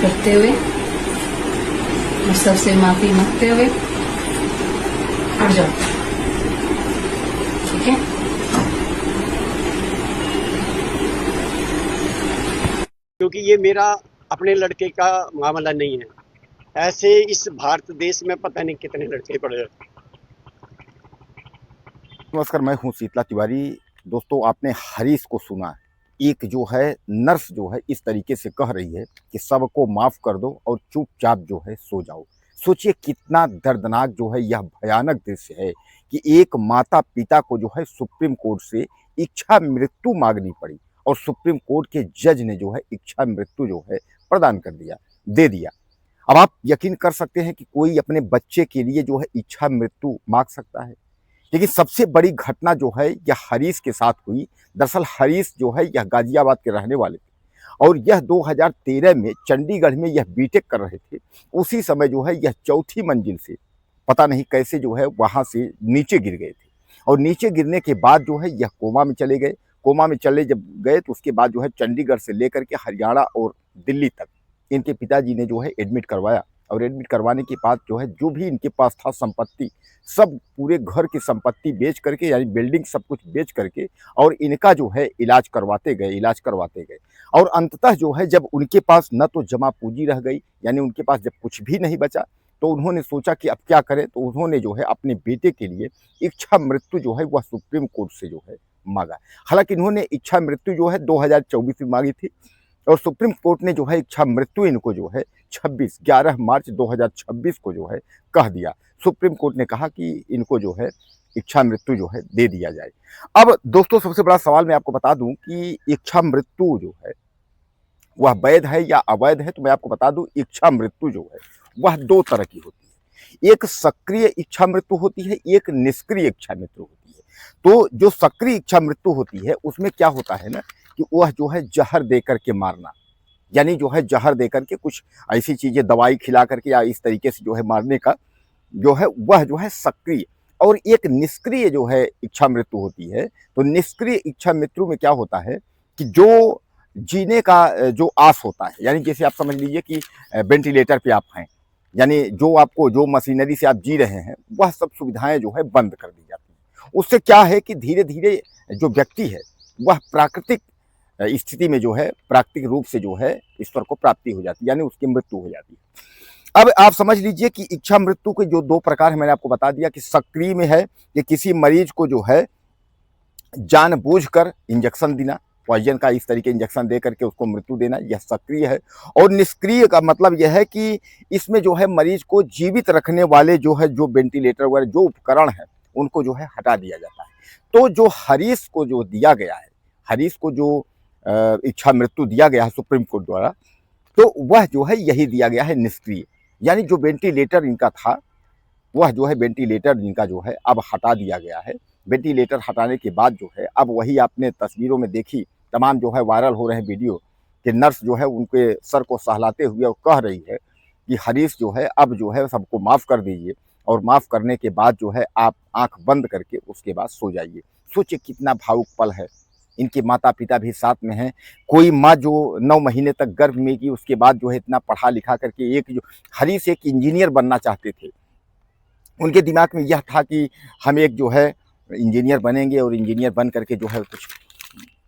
करते हुए और सबसे माफी मांगते हुए हट जाओ, ठीक है। क्योंकि ये मेरा अपने लड़के का मामला नहीं है। ऐसे इस भारत देश में पता नहीं कितने लड़के पड़े हैं। नमस्कार, मैं हूं शीतला तिवारी। दोस्तों, आपने हरीश को सुना। एक जो है नर्स जो है इस तरीके से कह रही है कि सबको माफ कर दो और चुपचाप जो है सो जाओ। सोचिए कितना दर्दनाक जो है यह भयानक दृश्य है कि एक माता पिता को जो है सुप्रीम कोर्ट से इच्छा मृत्यु मांगनी पड़ी और सुप्रीम कोर्ट के जज ने जो है इच्छा मृत्यु जो है प्रदान कर दिया, दे दिया। अब आप यकीन कर सकते हैं कि कोई अपने बच्चे के लिए जो है इच्छा मृत्यु मांग सकता है। लेकिन सबसे बड़ी घटना जो है यह हरीश के साथ हुई। दरअसल हरीश जो है यह गाजियाबाद के रहने वाले थे और यह 2013 में चंडीगढ़ में यह बीटेक कर रहे थे। उसी समय जो है यह चौथी मंजिल से पता नहीं कैसे जो है वहां से नीचे गिर गए थे और नीचे गिरने के बाद जो है यह कोमा में चले गए। कोमा में चले जब गए तो उसके बाद जो है चंडीगढ़ से लेकर के हरियाणा और दिल्ली तक इनके पिताजी ने जो है एडमिट करवाया और एडमिट करवाने के बाद जो है जो भी इनके पास था संपत्ति, सब पूरे घर की संपत्ति बेच करके, यानी बिल्डिंग सब कुछ बेच करके और इनका जो है इलाज करवाते गए और अंततः जो है जब उनके पास न तो जमा पूंजी रह गई, यानी उनके पास जब कुछ भी नहीं बचा, तो उन्होंने सोचा कि अब क्या करें। तो उन्होंने जो है अपने बेटे के लिए इच्छा मृत्यु जो है वह सुप्रीम कोर्ट से जो है मांगा। हालांकि इन्होंने इच्छा मृत्यु जो है 2024 में मांगी थी और सुप्रीम कोर्ट ने जो है इच्छा मृत्यु इनको जो है 11 मार्च 2026 को जो है कह दिया। सुप्रीम कोर्ट ने कहा कि इनको जो है इच्छा मृत्यु जो है दे दिया जाए। अब दोस्तों, सबसे बड़ा सवाल मैं आपको बता दूं कि इच्छा मृत्यु जो है वह वैध है या अवैध है। तो मैं आपको बता दूं, इच्छा मृत्यु जो है वह दो तरह की होती है। एक सक्रिय इच्छा मृत्यु होती है, एक निष्क्रिय इच्छा मृत्यु होती है। तो जो सक्रिय इच्छा मृत्यु होती है उसमें क्या होता है ना कि वह जो है जहर दे करके मारना, यानी जो है जहर दे करके कुछ ऐसी चीजें दवाई खिला करके या इस तरीके से जो है मारने का जो है वह जो है सक्रिय। और एक निष्क्रिय जो है इच्छा मृत्यु होती है। तो निष्क्रिय इच्छा मृत्यु में क्या होता है कि जो जीने का जो आस होता है, यानी जैसे आप समझ लीजिए कि वेंटिलेटर पे आप हैं, यानी जो आपको जो मशीनरी से आप जी रहे हैं वह सब सुविधाएं जो है बंद कर दी जाती हैं। उससे क्या है कि धीरे धीरे जो व्यक्ति है वह प्राकृतिक स्थिति में जो है प्राकृतिक रूप से जो है ईश्वर को प्राप्ति हो जाती है, यानी उसकी मृत्यु हो जाती है। अब आप समझ लीजिए कि इच्छा मृत्यु के जो दो प्रकार है, मैंने आपको बता दिया कि सक्रिय में है कि किसी मरीज को जो है जानबूझकर इंजेक्शन देना, पॉइजन का इस तरीके इंजेक्शन दे करके उसको मृत्यु देना, यह सक्रिय है। और निष्क्रिय का मतलब यह है कि इसमें जो है मरीज को जीवित रखने वाले जो है जो वेंटिलेटर वगैरह जो उपकरण है उनको जो है हटा दिया जाता है। तो जो हरीश को जो दिया गया है, हरीश को जो इच्छा मृत्यु दिया गया है सुप्रीम कोर्ट द्वारा, तो वह जो है यही दिया गया है निष्क्रिय, यानी जो वेंटिलेटर इनका था वह जो है वेंटिलेटर इनका जो है अब हटा दिया गया है। वेंटिलेटर हटाने के बाद जो है अब वही आपने तस्वीरों में देखी, तमाम जो है वायरल हो रहे हैं वीडियो कि नर्स जो है उनके सर को सहलाते हुए और कह रही है कि हरीश जो है अब जो है सबको माफ़ कर दीजिए और माफ़ करने के बाद जो है आप आंख बंद करके उसके बाद सो जाइए। सोचिए कितना भावुक पल है। इनके माता पिता भी साथ में हैं। कोई माँ जो 9 महीने तक गर्भ में की, उसके बाद जो है इतना पढ़ा लिखा करके एक जो हरीश एक इंजीनियर बनना चाहते थे, उनके दिमाग में यह था कि हम एक जो है इंजीनियर बनेंगे और इंजीनियर बन करके जो है कुछ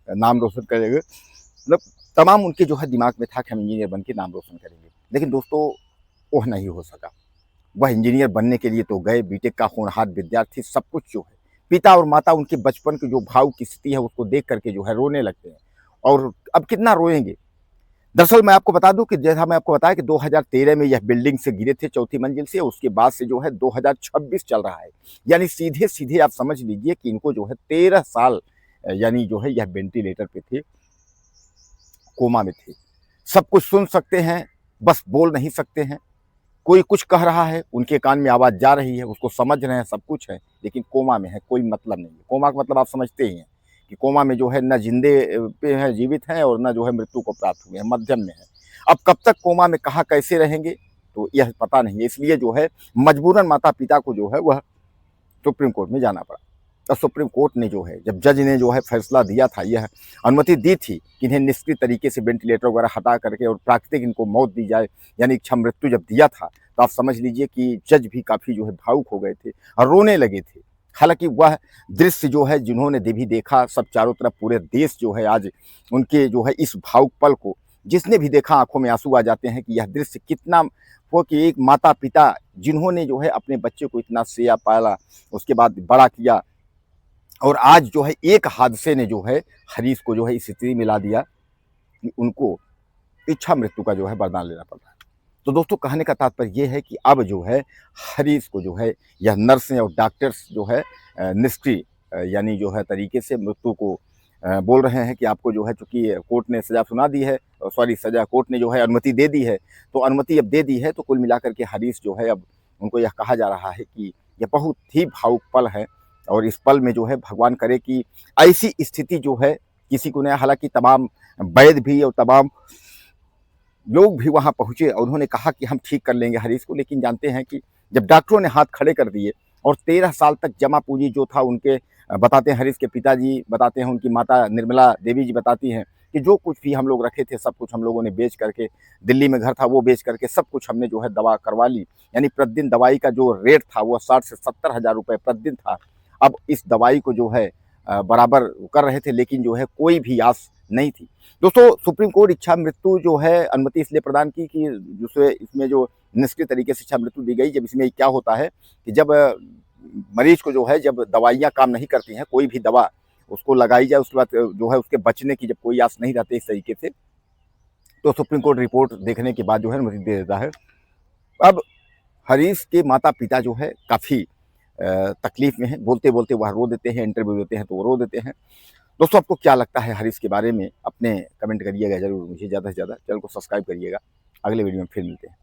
नाम रोशन करेंगे। मतलब तमाम उनके जो है दिमाग में था कि हम इंजीनियर बन के नाम रोशन करेंगे। लेकिन दोस्तों, वह नहीं हो सका। वह इंजीनियर बनने के लिए तो गए, बीटेक का होनहार विद्यार्थी, सब कुछ जो है पिता और माता उनके बचपन की जो भाव की स्थिति है उसको देख करके जो है रोने लगते हैं। और अब कितना रोएंगे। दरअसल मैं आपको बता दूं कि जैसा मैं आपको बताया कि 2013 में यह बिल्डिंग से गिरे थे चौथी मंजिल से, उसके बाद से जो है 2026 चल रहा है, यानी सीधे सीधे आप समझ लीजिए कि इनको जो है 13 साल यानी जो है यह वेंटिलेटर पे थे, कोमा में थे। सब कुछ सुन सकते हैं, बस बोल नहीं सकते हैं। कोई कुछ कह रहा है, उनके कान में आवाज़ जा रही है, उसको समझ रहे हैं, सब कुछ है, लेकिन कोमा में है, कोई मतलब नहीं है। कोमा का मतलब आप समझते ही हैं कि कोमा में जो है न जिंदे पे हैं, जीवित हैं, और न जो है मृत्यु को प्राप्त हुए हैं, मध्यम में है। अब कब तक कोमा में कहाँ कैसे रहेंगे तो यह पता नहीं है। इसलिए जो है मजबूरन माता पिता को जो है वह सुप्रीम कोर्ट में जाना पड़ा। और सुप्रीम कोर्ट ने जो है, जब जज ने जो है फैसला दिया था, यह अनुमति दी थी कि इन्हें निष्क्रिय तरीके से वेंटिलेटर वगैरह हटा करके और प्राकृतिक इनको मौत दी जाए, यानी इच्छा मृत्यु जब दिया था, तो आप समझ लीजिए कि जज भी काफ़ी जो है भावुक हो गए थे और रोने लगे थे। हालांकि वह दृश्य जो है जिन्होंने भी देखा, सब चारों तरफ पूरे देश जो है आज उनके जो है इस भावुक पल को जिसने भी देखा आंखों में आंसू आ जाते हैं कि यह दृश्य कितना वो कि एक माता पिता जिन्होंने जो है अपने बच्चे को इतना सेया पाला, उसके बाद बड़ा किया, और आज जो है एक हादसे ने जो है हरीश को जो है इस स्थिति में ला दिया कि उनको इच्छा मृत्यु का जो है वरदान लेना पड़ रहा है। तो दोस्तों, कहने का तात्पर्य ये है कि अब जो है हरीश को जो है यह नर्सें और डॉक्टर्स जो है निष्क्रिय यानी जो है तरीके से मृत्यु को बोल रहे हैं कि आपको जो है, चूंकि कोर्ट ने सजा सुना दी है, सॉरी सजा कोर्ट ने जो है अनुमति दे दी है, तो अनुमति अब दे दी है, तो कुल मिलाकर के हरीश जो है अब उनको यह कहा जा रहा है कि यह बहुत ही भावुक पल है और इस पल में जो है भगवान करे कि ऐसी स्थिति जो है किसी को नहीं। हालांकि तमाम वैद्य भी और तमाम लोग भी वहां पहुंचे और उन्होंने कहा कि हम ठीक कर लेंगे हरीश को, लेकिन जानते हैं कि जब डॉक्टरों ने हाथ खड़े कर दिए और 13 साल तक जमा पूंजी जो था उनके, बताते हैं हरीश के पिताजी बताते हैं, उनकी माता निर्मला देवी जी बताती हैं कि जो कुछ भी हम लोग रखे थे सब कुछ हम लोगों ने बेच करके, दिल्ली में घर था वो बेच करके सब कुछ हमने जो है दवा करवा ली। यानी प्रतिदिन दवाई का जो रेट था वो 60 से 70 हज़ार रुपये प्रतिदिन था। अब इस दवाई को जो है बराबर कर रहे थे, लेकिन जो है कोई भी आस नहीं थी। दोस्तों, सुप्रीम कोर्ट इच्छा मृत्यु जो है अनुमति इसलिए प्रदान की कि दूसरे इसमें जो निष्क्रिय तरीके से इच्छा मृत्यु दी गई। जब इसमें क्या होता है कि जब मरीज को जो है, जब दवाइयाँ काम नहीं करती हैं, कोई भी दवा उसको लगाई जाए, उसके बाद जो है उसके बचने की जब कोई आस नहीं रहती इस तरीके से, तो सुप्रीम कोर्ट रिपोर्ट देखने के बाद जो है अनुमति दे देता है। अब हरीश के माता पिता जो है काफ़ी तकलीफ में हैं, बोलते बोलते वह रो देते हैं, इंटरव्यू देते हैं तो वो रो देते हैं। दोस्तों, आपको क्या लगता है हरीश के बारे में, अपने कमेंट करिएगा जरूर मुझे, ज़्यादा से ज़्यादा चैनल को सब्सक्राइब करिएगा। अगले वीडियो में फिर मिलते हैं।